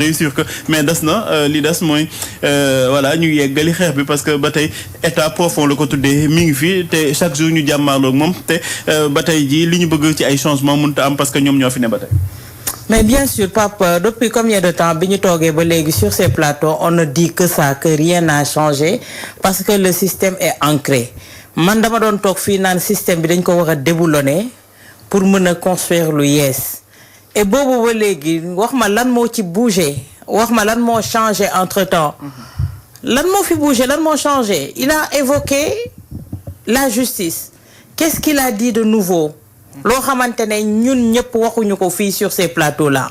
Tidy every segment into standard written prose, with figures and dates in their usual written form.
réussir que mais des na li des mooy voilà ñu yeggali xeex bi parce que ba tey état profond la ko tuddee mi ngi fi te chaque jour ñu jàmmaarloog moom te ba tey jii li ñu bëgg ci ay changement mënut a am parce que ñoom ñoo fi ne ba tey. Mais bien sûr, Pape, depuis combien de temps bi ñu toogee ba léegi sur ces plateaux on ne dit que ça, que rien n'a changé parce que le système est ancré man dama doon toog fii naan système bi dañ ko war a déboulonner pour mën a construire lu yees. Et boobu ba léegi wax ma lan moo ci bougé wax ma lan moo changé entre-temps lan moo fi bougé lan moo changé il a évoqué la justice qu'est-ce qu'il a dit de nouveau loo xamante ne ñun ñëpp waxuñu ko fii sur ces plateaux-là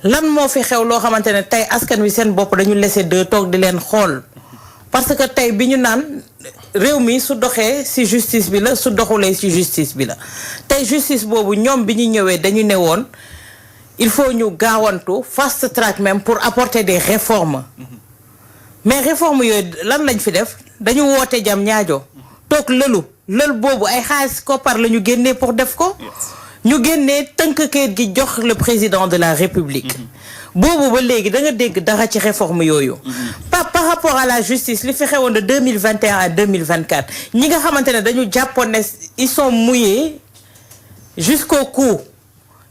lan moo fi xew loo xamante ne tey askan wi seen bopp dañu laisser de toog di leen xool parce que tey bi ñu naan réew mi su doxee ci justice bi la su doxulee ci justice bi la tey justice boobu ñoom bi ñu ñëwee dañu ne woon il faut ñu gaawantu fast track même pour apporter des réformes mais réformes yooyu lan lañ fi def dañu woote jam ñaajo toog lël boobu ay xaalis koppar la ñu génnee pour def ko ñu génnee tënk kayit gi jox le président de la République boobu ba léegi da nga dégg dara ci réforme yooyu par rapport à la justice li fi xewoon de 2021 à 2024 ñi nga xamante ne dañu jàppoon ne ils sont mouillés jusqu'au cou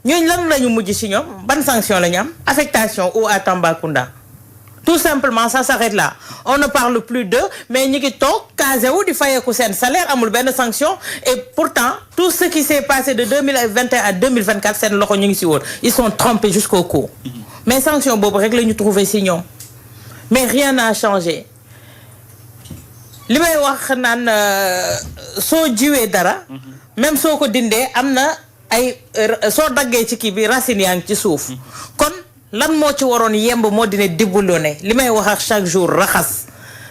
ñooñu lan la ñu mujj ci ñoom ban sanction la ñu am affectation ou à Tambacounda tout simplement ça s'arrête là on ne parle plus d'eux mais ñi ngi toog casé wu di fayeeku seen salaire amul benn sanction et pourtant tout ce qui s'est passé de 2021 à 2024 seen loxo ñu ngi ci woon ils sont trempés jusqu'au cou mais sanction boobu rek la ñu trouvé ci ñoom mais rien n'a changé li may wax naan soo jiwee dara même soo ko dindee am na ay soo daggee ci kii bi racine yaa ngi ci suuf kon lan moo ci waroon yemb moo dina déboulonné li may wax ak chaque jour raxas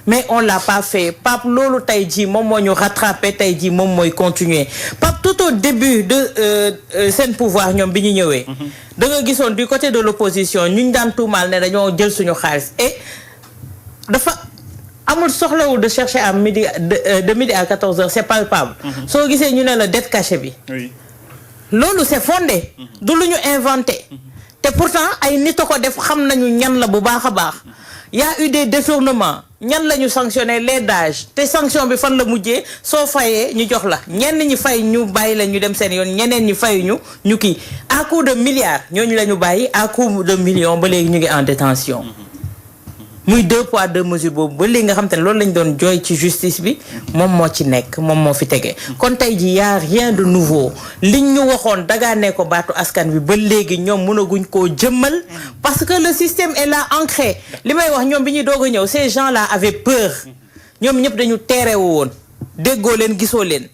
mais on l'a pas fait Pape loolu tey jii moom moo ñu rattrapé tey jii moom mooy continuer Pape tout au début de seen pouvoir ñoom bi ñu ñëwee da nga gisoon du côté de l'opposition ñu daan tuumaal ne dañoo jël suñu xaalis et dafa amul soxlawul de chercher à midi de midi à 14h c'est palpable soo gisee ñu ne la dette cachée bi loolu c'est fondé du lu ñu inventé te pourtant ay nit a ko def xam nañu ñan la bu baax a baax y a eu des détournements ñan la ñu sanctionné les dages te sanction bi fan la mujjee soo fayee ñu jox la ñenn ñi fay ñu bàyyi la ñu dem seen yoon ñeneen ñi fayuñu ñu kii à coup de milliards ñooñu la ñu bàyyi à coup de millions ba léegi ñu ngi en détention muy 2 poids 2 mesures boobu ba léegi nga xam te ne loolu lañ doon jooy ci justice bi moom moo ci nekk moom moo fi tege kon tey ji y a rien de nouveau liñ ñu waxoon dagaanee ko baatu askan bi ba léegi ñoom mënaguñ koo jëmmal parce que le système est là ancré li may wax ñoom bi ñuy doog a ñëw ces gens là avaient peur ñoom ñëpp dañu teerewu woon déggoo leen gisoo leen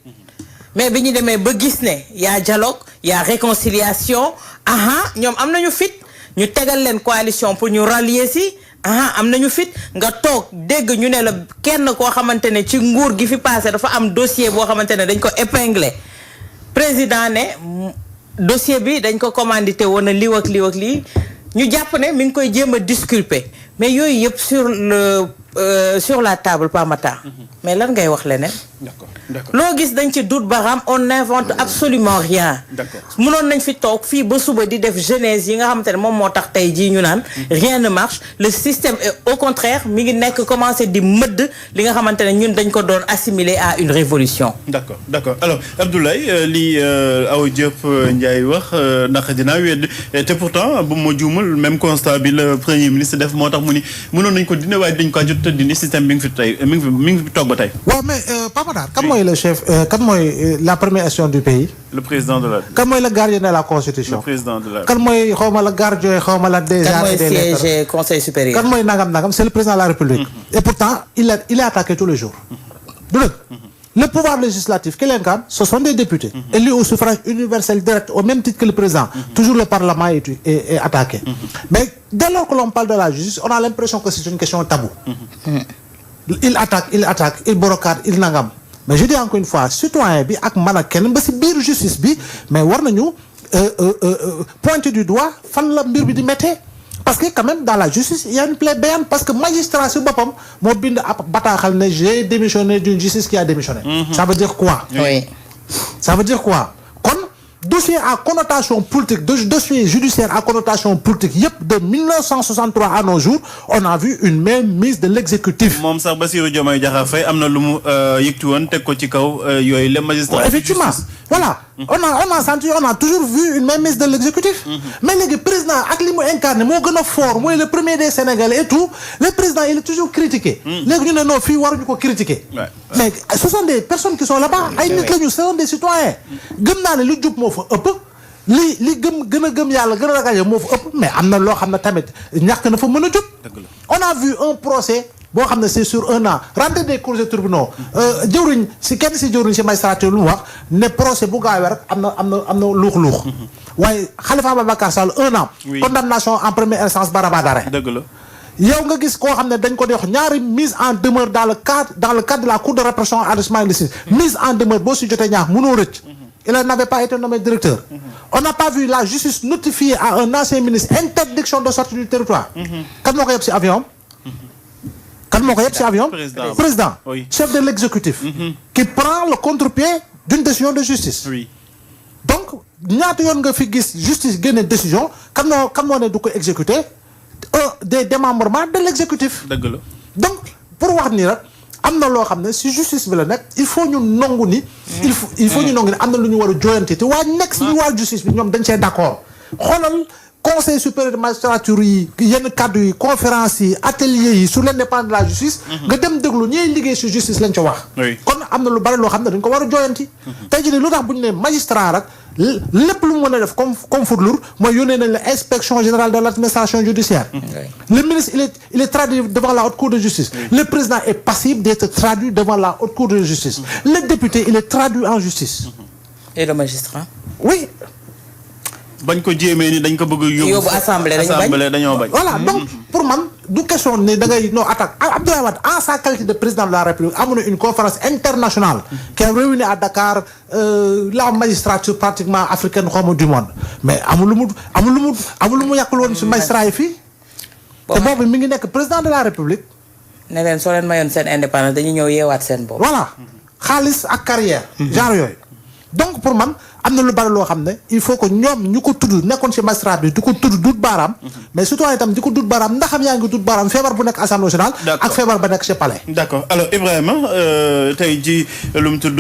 mais bi ñu demee ba gis ne y a dialogue y a réconciliation ñoom am nañu fit ñu tegal leen coalition pour ñu rallier si am nañu fit nga toog dégg ñu ne la kenn koo xamante ne ci nguur gi fi passé dafa am dossier boo xamante ne dañ ko épinglé président ne dossier bi dañ ko commandité woon na lii ak lii ñu jàpp ne mi ngi koy jéem a disculper mais yooyu yëpp sur la table pas mata mais lan ngay wax leneen loo gis dañ ci doute baram on n'invente absolument rien mënoon nañ fi toog fii ba suba di def genèse yi nga xamante ne moom moo tax tey jii ñu naan rien ne marche le système est au contraire mi ngi nekk commencé di mëdd li nga xamante ne ñun dañ ko doon assimiler à une révolution d'accord alors Abdoulaye li Awa Diop Ndiaye wax ndax dinaa wedd te pourtant bu ma juumul même constat bi le premier ministre def moo tax mu ni mënoon nañ ko dindi waaye dañ ko jot te dindi système bi nga fi tey mi ngi fi toog ba tey waaw mais Papa Dar kan mooy le chef kan mooy la première institution du pays le président de la kan mooy le gardien de la constitution le président de la kan mooy xawma la gardien xawma la des arts et des lettres siège conseil supérieur kan mooy nangam c'est le président de la République et pourtant il est attaqué tous les jours du dëgg le pouvoir législatif ki leen kan ce sont des députés élus au suffrage universel direct au même titre que le président toujours le parlement est attaqué mais dès lors que l'on parle de la justice on a l'impression que c'est une question taboue il attaque il brocade il nangam mais je dis encore une fois citoyen bi ak man ak kenn ba ci biir justice bi mais war nañu pointer du doigt fan la mbir bi di méttee parce que quand même dans la justice il y a une plaidoyante parce que magistrat ci boppam moo bind ab bataaxal ne j'ai démissionné d'une justice qui a démissionné ça veut dire quoi oui ça veut dire quoi kon dossier à connotation politique, dossier judiciaire à connotation politique, de 1963 à nos jours, on a vu une mainmise de l'exécutif. Moom sax Bassirou Diomaye Diakhar Faye am na lu mu yëgtu woon teg ko ci kaw yooyu les magistrats. Effectivement, voilà. On a toujours vu une mainmise de l'exécutif. Mais le président, avec li mu incarné, moo gën a fort, mooy le premier des Sénégalais et tout, le président il est toujours critiqué. Léegi ñu ne non fii waruñu ko critiquer. Mais ce sont des personnes qui sont là-bas, ay nit lañu, ce sont des citoyens. Gëm naa ne lu jub moo fa ëpp. li gën a gëm yàlla gën a ragal moo fa ëpp, mais am na loo xam ne tamit ñàkk na fa mën a jub. On a vu un procès boo xam ne c'est sur un an, rentrée des cours et tribunaux. Jëwriñ si kenn si jëwriñ si magistrature lu mu wax ne procès bu gaawee rek am na luux-luux. waaye Khalifa Ababacar Sall 1 an. condamnation en première instance baraba d'arrêt. dëgg la. yow nga gis koo xam ne dañ ko di wax ñaari mise en demeure dans le cadre de la cour de répression enrichissement illicite. mise en demeure boo si jotee ñaar mënoo rëcc. Il n'avait pas été nommé directeur. On n'a pas vu la justice notifier à un ancien ministre interdiction de sortie du territoire. Kan moo ko yeb si avion. Président. Oui. Chef de l'exécutif. Qui prend le contre-pied d'une décision de justice. Oui. Donc ñaata yoon nga fi gis justice génne décision kan moo ne du ko exécuter des démembrements de l'exécutif. dëgg la. Donc pour wax ni rek. am na loo xam ne si justice bi la nekk il faut ñu nangu ni. il faut ñu nangu ni am na lu ñu war a jooyante te waa nekk si waa justice bi ñoom dañ see d'accord xoolal conseil supérieur de magistrature yi yenn kaddu yi conférence yi atelier yi sur l'indépendance de la justice. nga dem déglu ñiy liggéey si justice lañ ca wax. kon am na lu bari loo xam ne dañ ko war a jooyanti. tey jii lu tax bu ñu nee magistrat rek lépp lu mu mën a def comme fourlure mooy yónnee nañ la inspection générale de l'administration judiciaire. Le ministre il est traduit devant la haute cour de justice. Le président est passible d'être traduit devant la haute cour de justice. Le député il est traduit en justice. Et le magistrat. Oui. bañ ko jéemee ni dañ ko bëgg yóbbu assemblée dañoo bañ. Voilà donc pour man du question ne da ngay non attaque Abdoulaye Wade en sa qualité de président de la République amoon na une conférence internationale qui a réuni à Dakar la magistrature pratiquement africaine xawma du monde mais amul lu mu yàqul woon si magistrat yi fii. te boobu mi ngi nekk président de la République. ne leen soo leen mayoon seen indépendance dañuy ñëw yeewaat seen bopp. Voilà xaalis ak carrière. genre yooyu donc pour man. am na lu bari loo xam ne il faut que ñoom ñu ko tudd nekkoon ci magistrat bi di ko tudd dut baaraam. mais surtout itam di ko dut baaraam ndax xam yaa ngi dut baaraam feebar bu nekk Assemblée nationale. ak feebar ba nekk ci palais. d'accord alors Ibrahima tey ji lu mu tudd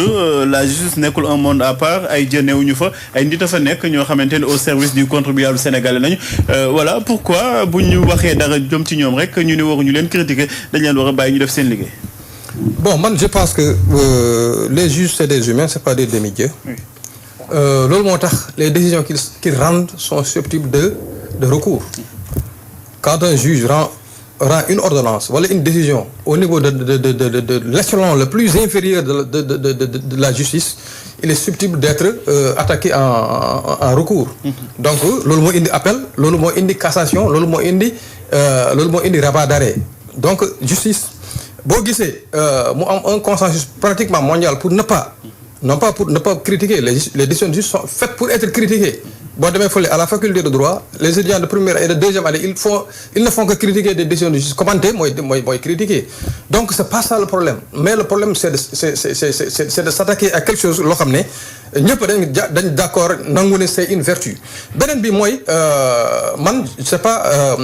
la justice nekkul un monde à part ay jënewuñu fa ay nit a fa nekk ñoo xamante ne au service du contribuable sénégalais nañu voilà pourquoi bu ñu waxee dara jëm ci ñoom rek ñu ne waruñu leen critiquer dañ leen war a bàyyi ñu def seen liggéey. Bon man je pense que les juges c'est des humains c'est pas des demi-dieux. Oui. Loolu moo tax les décisions qu'ils rendent sont susceptibles de recours. Quand un juge rend une ordonnance wala une décision au niveau de l'échelon le plus inférieur de la justice, il est susceptible d'être attaqué en recours. Donc loolu moo indi appel, loolu moo indi cassation, loolu moo indi rabat d'arrêt. Donc justice boo gisee mu am un consensus pratiquement mondial pour ne pas critiquer les décisions de justice sont faites pour être critiquées. Boo demee fële à la faculté de droit les étudiants de première et de deuxième année ils ne font que critiquer des décisions de justice commenter mooy critiquer. Donc c'est pas ça le problème mais le problème c'est de s'attaquer à quelque chose loo xam ne ñëpp dañ d'accord nangu ne c'est une vertu. Beneen bi mooy man je sais pas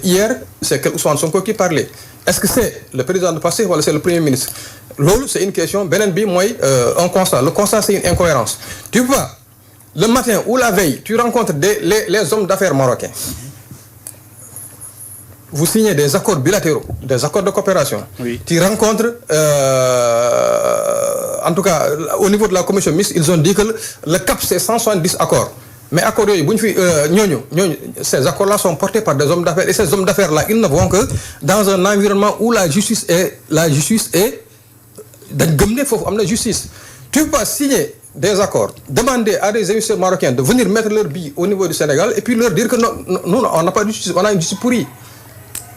hier c'est que Ousmane Sonko qui parlait. Est-ce que c'est le président de Pastef wala c'est le premier ministre? Loolu c'est une question. Beneen bi mooy un constat. Le constat c'est une incohérence. Tu vois le matin ou la veille tu rencontres les hommes d'affaires marocains. Vous signez des accords bilatéraux, des accords de coopération. Oui. Tu rencontres en tout cas au niveau de la commission mixte ils ont dit que le cap c'est 170 accords. Mais accords yooyu bu ñu fi ñooñu ces accords-là sont portés par des hommes d'affaires et ces hommes d'affaires-là ils ne vont que dans un environnement où la justice est dañ gëm ne foofu am na justice. Tu peux pas signer des accords, demander à des investisseurs marocains de venir mettre leur billet au niveau du Sénégal et puis leur dire que non, on n'a pas de justice, on a une justice pourrie.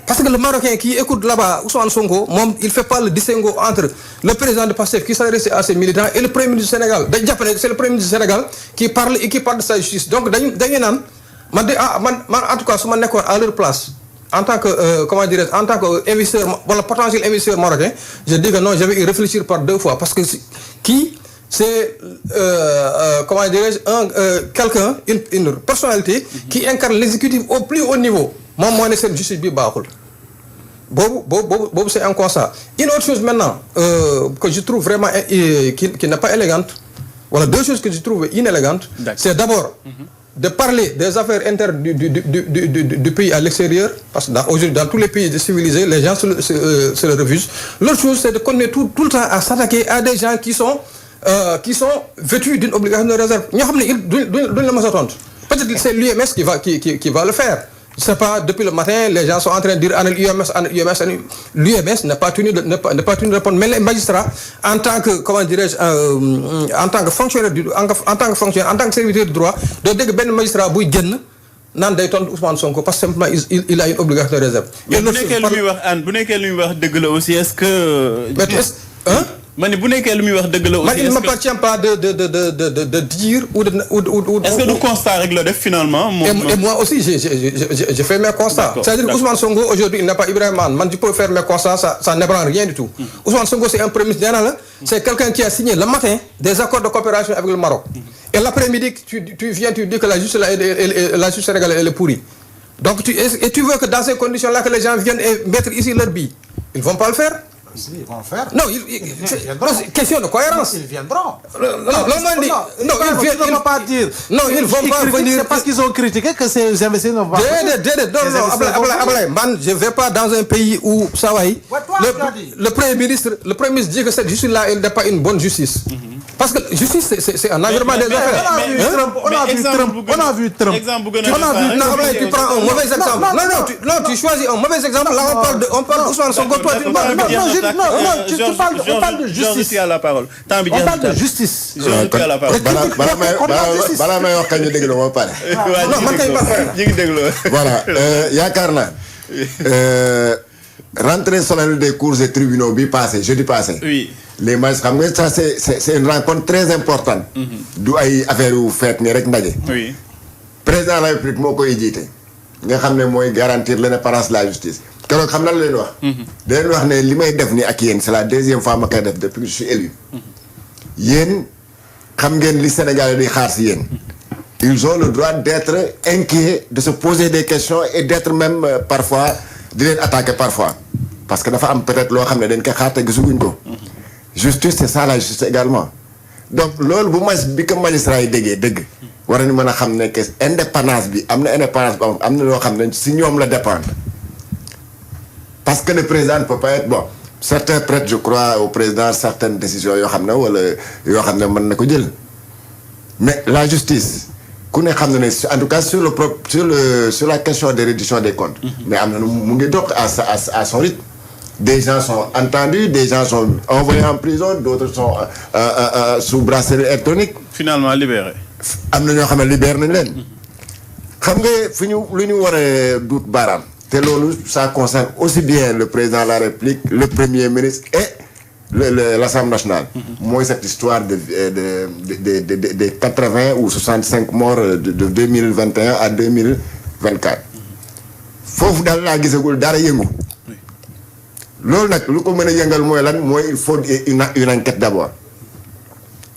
Parce que le Marocain qui écoute là-bas Ousmane Sonko, il fait pas le distinguo entre le président de Pastef qui s'adresse à ses militants et le premier ministre du Sénégal. C'est le premier ministre du Sénégal qui parle et qui parle de sa justice. Donc dañuy naan man en tout cas su ma nekkoon à leur place en tant que en tant que investisseur wala potentiel investisseur marocain, je dis que non, je vais y réfléchir par deux fois parce que kii c'est comment dirais-je quelqu'un une personnalité qui incarne l'exécutif au plus haut niveau moom moo ne seen justice bi baaxul boobu c'est un constat. Une autre chose maintenant que je trouve vraiment qui n'est pas élégante, voilà deux choses que je trouve inélégantes. C'est d'abord de parler des affaires internes du pays à l'extérieur, parce que aujourd'hui dans tous les pays civilisés les gens se le refusent. L'autre chose c'est de continuer tout le temps à s'attaquer à des gens qui sont vêtus d'une obligation de réserve. ñoo xam ne duñ la mës a tontu. Peut-être que c'est l'UMS qui va le faire. Je sais pas, depuis le matin, les gens sont en train de dire l'UMS n'a pas tenu de répondre. Mais les magistrats, en tant que, comment dirais-je, en tant que fonctionnaire, en tant que serviteur du droit, doivent dire que ben magistrat bouille gagne. Nan day tontu Ousmane Sonko parce que simplement il a une obligation de réserve. Et bu nekkee lu muy wax dëgg la aussi est-ce que. Man bu nekkee lu muy wax dëgg la aussi. Il ne m'appartient pas de dire ou est-ce que du constat rek la def finalement. Et moi aussi j'ai fait mes constats. C'est-à-dire Ousmane Sonko aujourd'hui il n'est pas Ibrahima Anne. Man je peux faire mes constats ça n'ébranle rien du tout. Ousmane Sonko c'est un premier ministre c'est quelqu'un qui a signé le matin des accords de coopération avec le Maroc. Et l'après-midi tu dis que la justice sénégalaise elle est pourrie. Donc tu veux que dans ces conditions-là que les gens viennent et mettre ici leur bille. Ils vont pas le faire. Si, ils vont le faire. Non, c'est question de cohérence. Ils viendront. Ils ne vont pas dire. Non, ils ne vont pas venir. C'est parce qu'ils ont critiqué que ces investisseurs ne vont pas. Non, je ne vais pas dans un pays où ça va. Le Premier ministre dit que cette justice-là, elle n'est pas une bonne justice. Parce que justice, c'est un environnement des affaires. On a vu Trump. Non, tu prends un mauvais exemple. Non, tu choisis un mauvais exemple. Là, on parle d'Ousmane Sonko. On parle de justice. Je suis à la parole. On parle de justice. Je suis à la parole. Balaa may wax kañ ñu déglu ma pare. Non, man kay ñu ngi déglu. Voilà, yaakaar naa rentrée solennelle des cours et tribunaux bi passé jeudi passé. Oui. Les magistrats xam nga ça c'est une rencontre très importante. Du ay affaire yu feet nii rek ndaje. Oui. Président de la République moo koy jiite nga xam ne mooy garantir l'indépendance de la justice. keroog xam na la leen wax. da leen wax ne li may def ni ak yéen c'est la deuxième fois ma koy def depuis que je suis élu. yéen xam ngeen li Sénégal di xaar si yéen. ils ont le droit d'être inquiets de se poser des questions et d'être même parfois di leen attaquer parfois parce que dafa am peut-être loo xam ne dañ koy xaar te gisaguñ ko. justice c'est ça la justice également. donc loolu bu bi ko magistrat yi déggee dëgg. war nañu mën a xam ne que indépendance bi am na indépendance bi am na loo xam ne si ñoom la dépendre. Parce que le président ne peut pas être bon. Certains prêtent, je crois, au président certaines décisions yoo xam ne wala yoo xam ne mën na ko jël. Mais la justice ku ne xam ne en tout cas sur la question de réduction des comptes. mais am na mu ngi dox à son rythme. Des gens sont entendus, des gens sont envoyés en prison, d'autres sont sous bracelet électronique. Finalement libérés. am na ñoo xam ne libéré nañ leen. xam nga fi ñu lu ñu war a duut baaraam. te loolu ça concerne aussi bien le président de la République le premier ministre et l'Assemblée nationale. mooy cette histoire de 80 ou 65 morts de 2021 à 2024. foofu daal laa gisagul dara yëngu. loolu nag lu ko mën a yëngal mooy lan mooy il faut une enquête d'abord.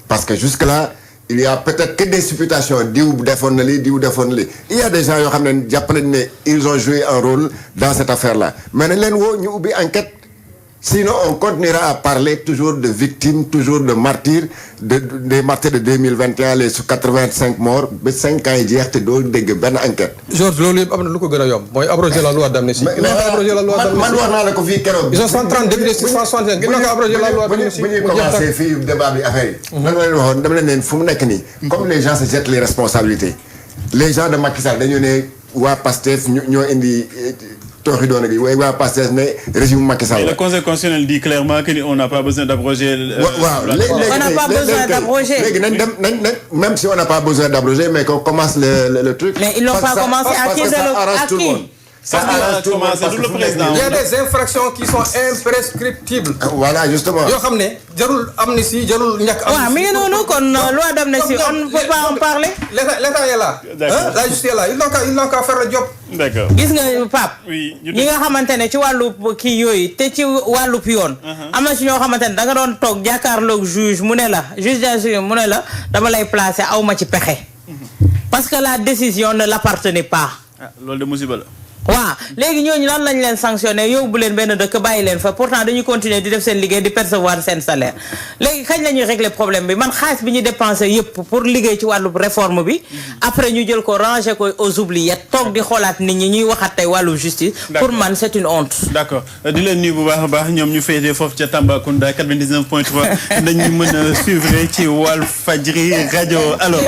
parce que jusque là il y a peut-être que des supputations diw defoon na lii diw defoon na lii il y a des gens yoo xam ne jàpp nañ ne ils ont joué un rôle dans cette affaire-là mais nañ leen woo ñu ubbi enquête sinon on continuera à parler toujours de victimes toujours de martyrs des martyrs de 2021 les 85 morts ba 5 ans yi jeex te doo dégg benn enquête. Georges loolu yëpp am na lu ko gën a yomb mooy abroger la loi d'amnistie. man wax naa la ko fii keroog. ils ont 130 députés 665 ginnaaw ko abroger la loi d'amnistie. bu ñuy commencé fii débat bi affaire yi. dama leen waxoon dama leen fu mu nekk nii. comme les gens se jettent les responsabilités. les gens de Macky Sall dañu ne waa Pastef ñoo indi. waa Pastef ne régime Macky Sall. Le Conseil constitutionnel dit clairement qu'on n'a pas besoin d'abroger. On n'a pas besoin d'abroger. Même si on n'a pas besoin d'abroger, mais qu'on commence le truc. Mais ils l'ont pas commencé à qui? ça arrange tout le monde parce que le président. Il y a des infractions qui sont imprescriptibles. Voilà justement. yoo xam ne jarul amnistie jarul ñàkk amnistie. waaw mi ngi noonu kon loi d'amnistie on ne peut pas en parler. L'état est là. D'accord. La justice est là ils n'ont qu'à faire le job. D'accord. gis nga Pape. Oui, ñi nga xamante ne ci wàllu kii yooyu te ci wàllu yoon. am na ci ñoo xamante ne da nga doon toog jàkkaarloog juge mu ne la juge d'instruction mu ne la dama lay placer aw ma ci pexe. parce que la décision ne l'appartenait pas. ah loolu de musiba la. waaw léegi ñooñu lan lañ leen sanctionné yóbbu leen benn dëkk bàyyi leen fa pourtant dañuy continuer di def seen liggéey di percevoir seen salaire léegi kañ la ñuy régler problème bi man xaalis bi ñu dépensé yëpp pour liggéey ci wàllu réforme bi après ñu jël ko ranger ko aux oubliettes toog di xoolaat nit ñi ñuy waxaat tey wàllu justice. pour man c'est une honte. d'accord di leen nuyu bu baax a baax ñoom ñu féetee foofu ca Tambacounda 99.3 dañu mën a suivre ci Walfadjri rajo alors.